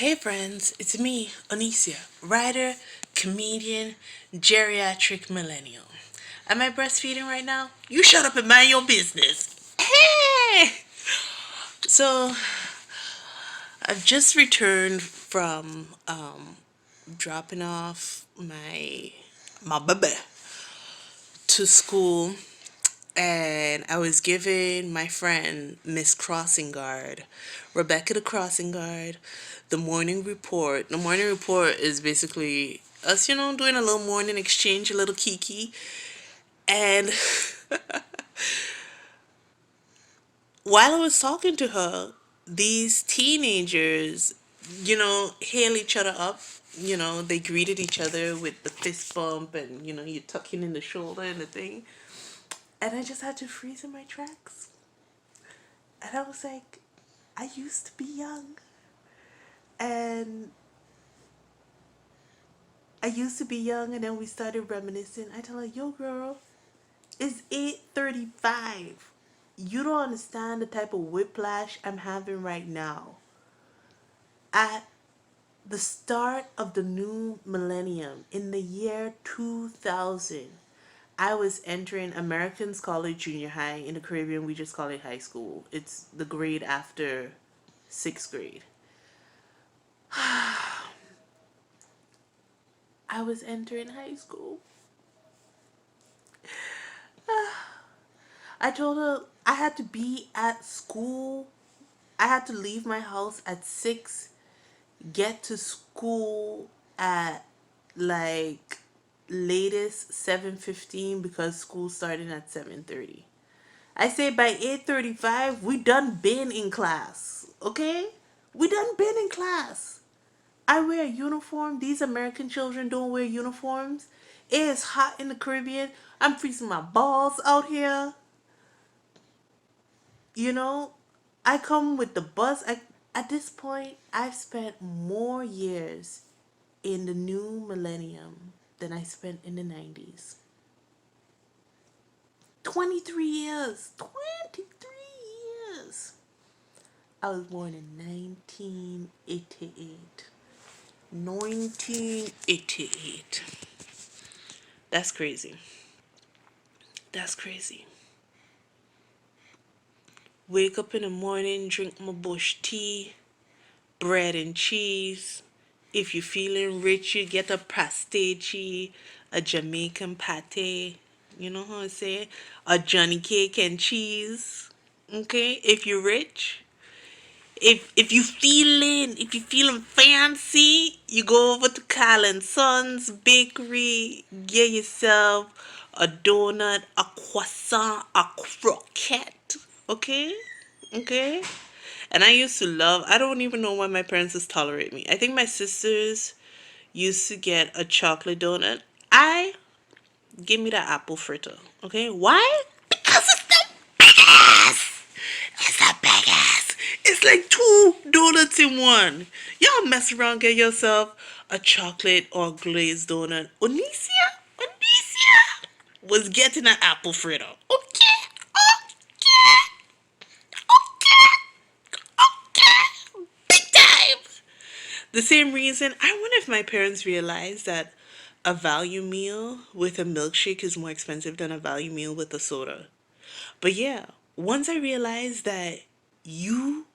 Hey friends, it's me, Onicia, writer, comedian, geriatric millennial. Am I breastfeeding right now? You shut up and mind your business. Hey! So, I've just returned from dropping off my baby to school, and I was giving my friend Miss Crossing Guard, Rebecca the Crossing Guard, the morning report. The morning report is basically us, doing a little morning exchange, a little kiki. And while I was talking to her, these teenagers, hail each other up. They greeted each other with the fist bump and, you tucking in the shoulder and the thing. And I just had to freeze in my tracks. And I was like, I used to be young. And I used to be young, and then we started reminiscing. I tell her, yo girl, it's 8:35. You don't understand the type of whiplash I'm having right now. At the start of the new millennium, in the year 2000, I was entering Americans College Junior High. In the Caribbean, we just call it high school. It's the grade after sixth grade. I was entering high school. I told her I had to be at school. I had to leave my house at 6, get to school at like latest 7:15 because school started at 7:30. I say by 8:35 we done been in class. Okay? We done been in class. I wear a uniform. These American children don't wear uniforms. It is hot in the Caribbean. I'm freezing my balls out here. You know, I come with the bus. At this point, I've spent more years in the new millennium than I spent in the 90s. 23 years. 23 years. I was born in 1988. 1988. That's crazy. That's crazy. Wake up in the morning, drink my bush tea, bread and cheese. If you're feeling rich, you get a pastiche, a Jamaican pate. You know how I say? A Johnny cake and cheese. Okay? If you're rich. If you feeling fancy, you go over to Kyle and Sons Bakery, get yourself a donut, a croissant, a croquette. Okay? Okay? And I used to love, I don't even know why my parents just tolerate me. I think my sisters used to get a chocolate donut. Give me that apple fritter. Okay? Why? Because it's the big ass. It's a big ass. It's like two donuts in one. Y'all mess around, get yourself a chocolate or glazed donut. Onicia was getting an apple fritter. Okay? Okay? Okay? Okay? Big time! The same reason, I wonder if my parents realized that a value meal with a milkshake is more expensive than a value meal with a soda. But yeah, once I realized that you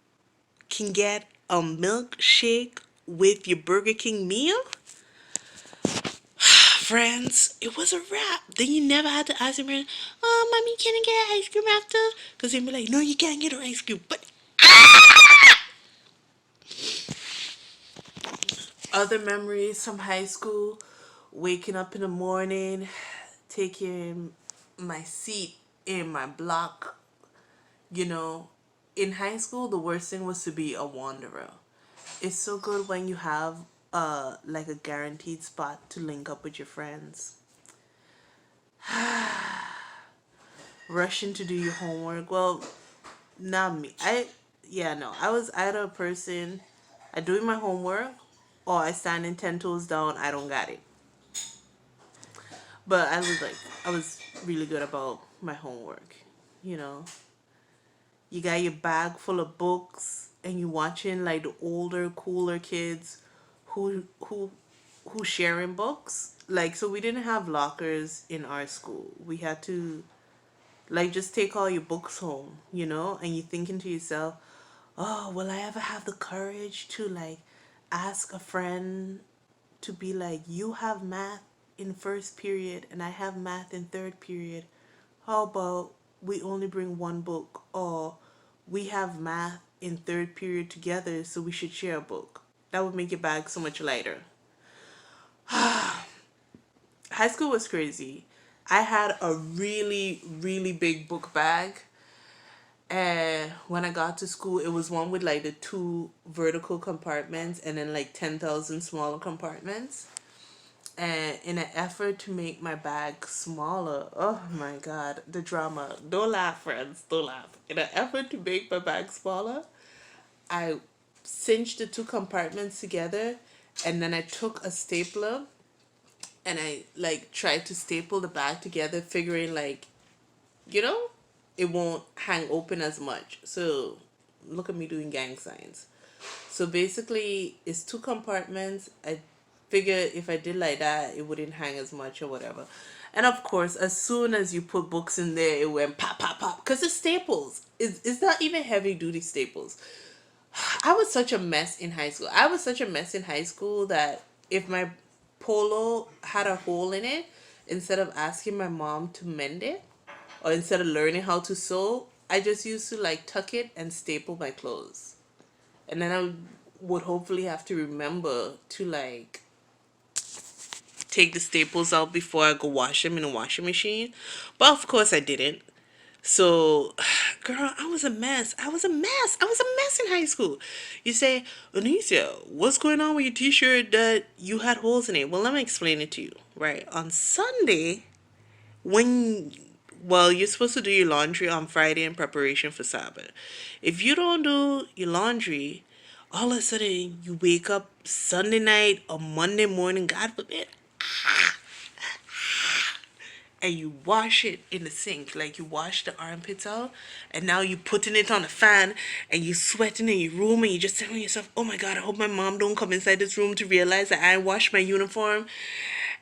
can get a milkshake with your Burger King meal, friends, it was a wrap. Then you never had to ask your parents, oh, mommy, can I get ice cream after? Because they'd be like, no, you can't get an ice cream. But other memories from high school, waking up in the morning, taking my seat in my block. You know, in high school, the worst thing was to be a wanderer. It's so good when you have like a guaranteed spot to link up with your friends. Rushing to do your homework. Well, not me. Yeah, no. I was either a person, I doing my homework, or I standing 10 toes down, I don't got it. But I was really good about my homework. You know, you got your bag full of books and you watching like the older, cooler kids who sharing books. Like, so we didn't have lockers in our school. We had to like just take all your books home, you know, and you thinking to yourself, oh, will I ever have the courage to like ask a friend to be like, you have math in first period and I have math in third period. How about we only bring one book? Or we have math in third period together, so we should share a book. That would make your bag so much lighter. High school was crazy. I had a really, really big book bag. And when I got to school, it was one with like the two vertical compartments and then like 10,000 smaller compartments. And in an effort to make my bag smaller, oh my god, the drama. Don't laugh, friends, don't laugh. In an effort to make my bag smaller, I cinched the two compartments together, and then I took a stapler and I like tried to staple the bag together, figuring like, you know, it won't hang open as much. So look at me doing gang signs. So basically, it's two compartments. I figure if I did like that, it wouldn't hang as much or whatever. And of course, as soon as you put books in there, it went pop, pop, pop. Because it's staples. It's not even heavy duty staples. I was such a mess in high school. I was such a mess in high school that if my polo had a hole in it, instead of asking my mom to mend it, or instead of learning how to sew, I just used to like tuck it and staple my clothes. And then I would hopefully have to remember to like take the staples out before I go wash them in a washing machine. But of course I didn't. So, girl, I was a mess. I was a mess. I was a mess in high school. You say, Anisha, what's going on with your t-shirt that you had holes in it? Well, let me explain it to you. Right. On Sunday, when well, you're supposed to do your laundry on Friday in preparation for Sabbath. If you don't do your laundry, all of a sudden you wake up Sunday night or Monday morning, God forbid, and you wash it in the sink. Like you wash the armpits out, and now you putting it on the fan, and you sweating in your room, and you just telling yourself, oh my God, I hope my mom don't come inside this room to realize that I washed my uniform.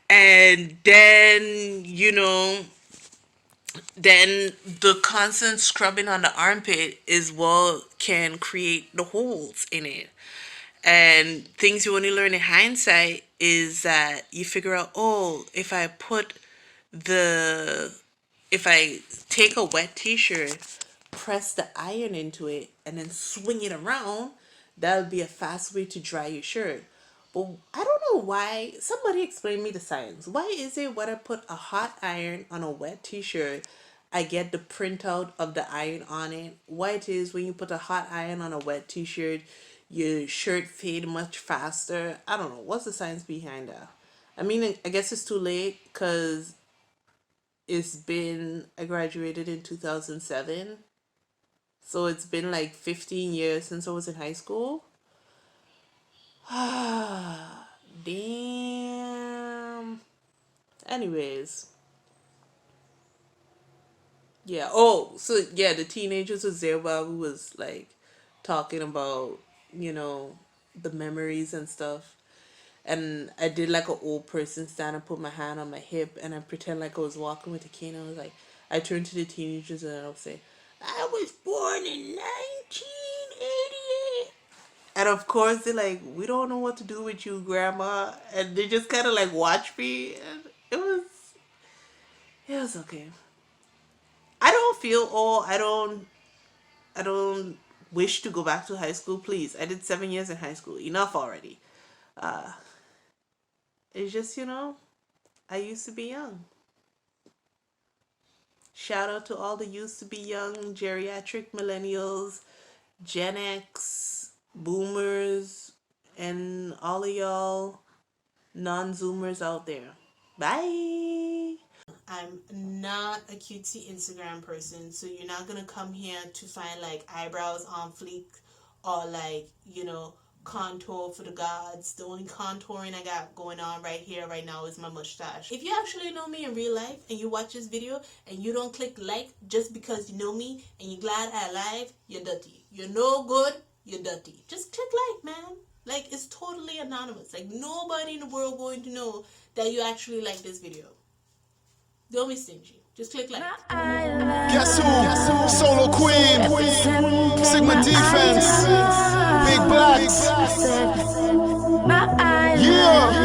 And then, then the constant scrubbing on the armpit is what can create the holes in it. And things you only learn in hindsight is that you figure out, oh, the if I take a wet t-shirt, press the iron into it, and then swing it around, that would be a fast way to dry your shirt. But I don't know why. Somebody explain me the science. Why is it when I put a hot iron on a wet t-shirt, I get the printout of the iron on it? Why it is when you put a hot iron on a wet t-shirt, your shirt fade much faster? I don't know. What's the science behind that? I mean, I guess it's too late because I graduated in 2007. So it's been like 15 years since I was in high school. Damn. Anyways. Yeah. Oh, so yeah, the teenagers was there while we was like talking about, you know, the memories and stuff. And I did like an old person stand and put my hand on my hip and I pretend like I was walking with a cane. I was like, I turned to the teenagers and I would say, I was born in 1988. And of course they're like, we don't know what to do with you, grandma. And they just kind of like watch me. And it was okay. I don't feel old. I don't wish to go back to high school. Please. I did 7 years in high school. Enough already. Uh, it's just, I used to be young. Shout out to all the used to be young geriatric millennials, Gen X, boomers, and all of y'all non-zoomers out there. Bye. I'm not a cutesy Instagram person, so you're not gonna come here to find like eyebrows on fleek or like, contour for the gods. The only contouring I got going on right here, right now is my mustache. If you actually know me in real life and you watch this video and you don't click like just because you know me and you're glad I alive, you're dirty. You're no good you're dirty. Just click like, man. Like, it's totally anonymous. Like, nobody in the world going to know that you actually like this video. Don't be stingy. Just click like. Guess who? Solo Queen. Sigma Defense. Big Blacks. Yeah.